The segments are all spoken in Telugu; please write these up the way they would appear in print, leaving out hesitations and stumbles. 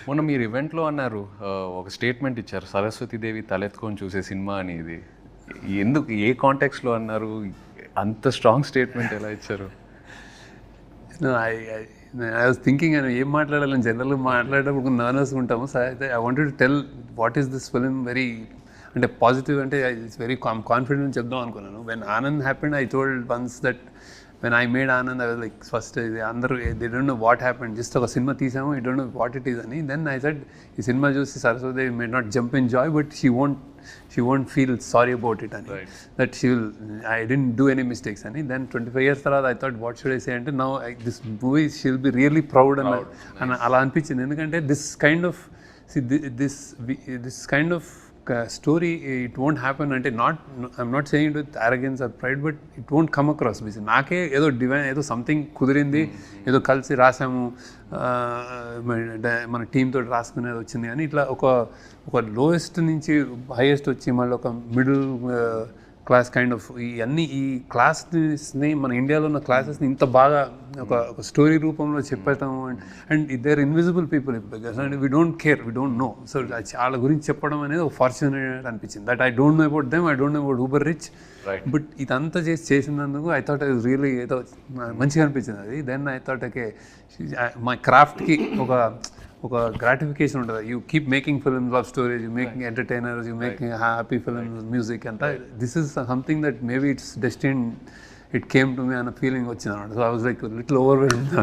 మొన్న మీరు ఈవెంట్లో అన్నారు, ఒక స్టేట్మెంట్ ఇచ్చారు, సరస్వతీదేవి తలెత్తుకొని చూసే సినిమా అని. ఇది ఎందుకు, ఏ కాంటెక్స్లో అన్నారు? అంత స్ట్రాంగ్ స్టేట్మెంట్ ఎలా ఇచ్చారు? ఐ వాజ్ థింకింగ్ అని ఏం మాట్లాడాలని జనరల్గా మాట్లాడేటప్పుడు నర్వస్ ఉంటాము. సో అయితే I wanted to tell what is this film very అంటే పాజిటివ్, అంటే ఇట్స్ వెరీ కాన్ఫిడెంట్ చెప్దాం అనుకున్నాను. When Anand happened I told once that when I made Anand I was like first ఇది అందరూ they don't know what happened, just ఒక సినిమా తీసాము, I don't know what it is అని. దెన్ ఐ సెడ్ ఈ సినిమా చూసి Saraswati may not jump in joy but she won't feel sorry about it ani, that I didn't do any mistakes ani. Then 25 years tarvata I thought what should I say ante now this movie she'll be really proud and ala anpichindi endukante this kind of this kind of story it won't happen ante, I'm not saying it with arrogance or pride, but it won't come across because naake edo divine edo something kudirindi edo kalsi rasamu మన టీమ్ తోటి రాసుకునేది వచ్చింది అని ఇట్లా ఒక లోయెస్ట్ నుంచి హైయెస్ట్ వచ్చి మళ్ళీ ఒక మిడిల్ క్లాస్ కైండ్ ఆఫ్ ఇవన్నీ ఈ క్లాస్ని మన ఇండియాలో ఉన్న క్లాసెస్ని ఇంత బాగా ఒక స్టోరీ రూపంలో చెప్పేస్తాము. And they are invisible people and we don't care, we don't know. So వాళ్ళ గురించి చెప్పడం అనేది ఒక ఫార్చునేట్ అనిపించింది. That I don't know about them, I don't know about uber rich, but ఇదంతా చేసినందుకు ఐ థాట్ ఐ రియలీ ఏదో మంచిగా అనిపించింది అది. దెన్ ఐ థాట్ ఓకే మా క్రాఫ్ట్కి ఒక గ్రాటిఫికేషన్ ఉంటుంది. You keep making films, love stories, you making entertainers, you making happy films, music అంతా. This is something that maybe it's destiny, it came to me అన్న ఫీలింగ్ వచ్చింది అనమాట. So I was like little overwhelmed.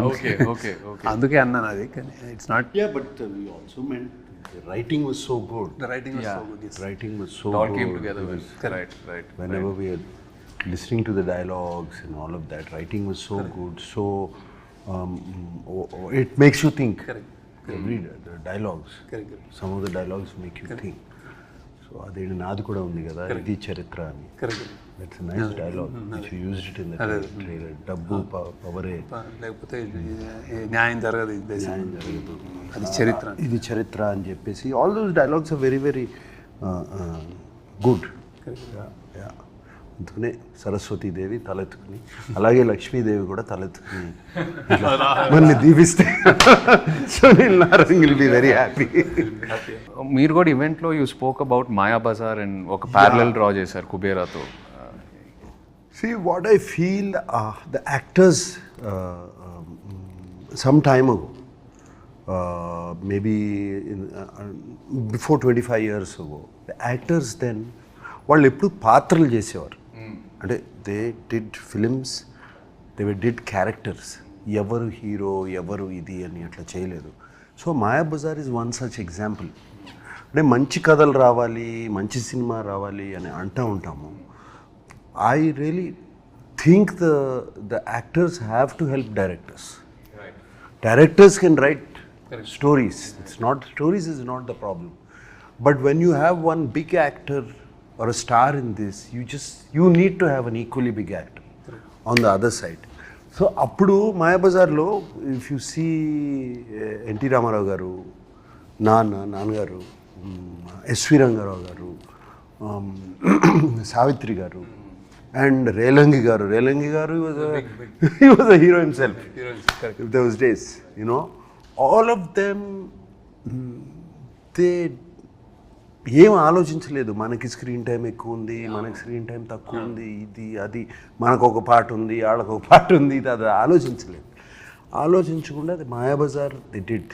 అందుకే అన్నాను అది. కానీ it's not. Yeah, but we also meant the writing was so good. The writing was so good. Yes. The writing was so It all good. came together well. Correct. Right. Whenever we are listening to the dialogues and all of that, writing was so good. So it makes you think. Correct. The dialogues. Correct. Some of the dialogues make you think. So అదేంటి నాది కూడా ఉంది కదా, ఇది చరిత్ర అని. Correct. That's a nice dialogue which you used it in the trailer. డబ్బు పవరే, లేకపోతే న్యాయం జరగదు, న్యాయం జరగదు, అది చరిత్ర, ఇది చరిత్ర అని చెప్పేసి all those dialogues are very very good. అందుకనే సరస్వతీదేవి తలెత్తుకుని, అలాగే లక్ష్మీదేవి కూడా తలెత్తుకుని మళ్ళీ దీవిస్తే Sunil Narang will be very happy. మీరు కూడా ఈవెంట్లో you spoke about Mayabazar and ఒక ప్యారలల్ డ్రా చేశారు కుబేరాతో. See, what I feel, the actors some time ago, maybe before 25 years ago, the actors then, వాళ్ళు ఎప్పుడు పాత్రలు చేసేవారు. అంటే they did films, they did characters. ఎవరు హీరో ఎవరు ఇది అని అట్లా చేయలేదు. So Mayabazar is one such example. అంటే మంచి కథలు రావాలి, మంచి సినిమా రావాలి అని అంటూ ఉంటాము. I really think the actors have to help directors. Right. Directors can write stories. Stories is not the problem. But when you have one big actor or a star in this, you need to have an equally big actor on the other side. So appudu Mayabazar lo, if you see N.T. Ramarao garu, Nannagaru, S.V. Rangarao garu, Savitri garu, and Relangi garu. He was a hero himself. If those days, you know, all of them, they ఏం ఆలోచించలేదు. మనకి స్క్రీన్ టైం ఎక్కువ ఉంది, మనకి స్క్రీన్ టైం తక్కువ ఉంది, ఇది అది, మనకు ఒక పాట ఉంది, వాళ్ళకు ఒక పాట ఉంది, ఇది అది ఆలోచించలేదు. ఆలోచించకుండా అది Mayabazar they did.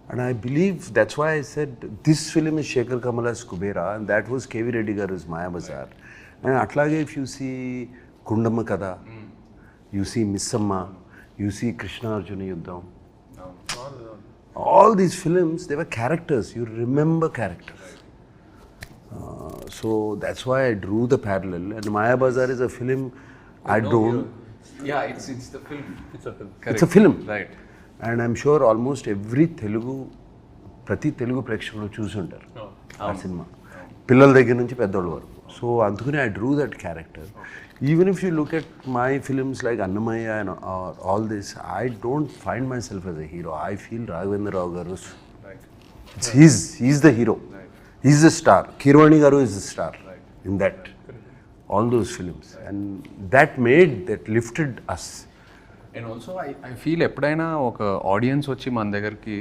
And I believe that's why I said this film is Sekhar Kammula's Kubera and that was KV Reddy garu is Mayabazar. And అట్లాగే if you see Gundamma Katha, you see Missamma, you see Krishnarjuna Yuddham, all these films, they were characters. You remember characters. So that's why I drew the parallel. And Mayabazar is a film I don't... Yeah, it's the film. It's a film. It's a film. Right. And I'm sure almost every ప్రతి తెలుగు ప్రేక్షకులు చూసి ఉంటారు ఆ సినిమా, పిల్లల దగ్గర నుంచి పెద్దోళ్ళ వరకు. సో అందుకని I drew that character. Even if you look at my films like Annamaya and all this, I don't find myself as a hero. I feel Raghavendra Rao garu, he's the hero. Right. He's the star. Kirwani garu is the star in that, all those films. And that lifted us. And also I feel ఎప్పుడైనా ఒక ఆడియన్స్ వచ్చి మన దగ్గరికి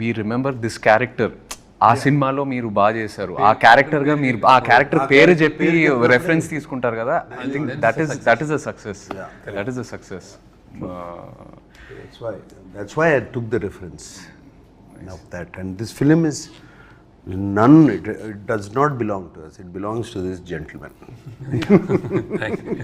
వీ రిమెంబర్ దిస్ క్యారెక్టర్, ఆ సినిమాలో మీరు బాగా చేశారు, ఆ క్యారెక్టర్గా మీరు ఆ క్యారెక్టర్ పేరు చెప్పి రెఫరెన్స్ తీసుకుంటారు కదా, I think that is a success. That is a success. That's why I took the reference of that. And this film is it does not belong to us. It belongs to this gentleman. Thank you.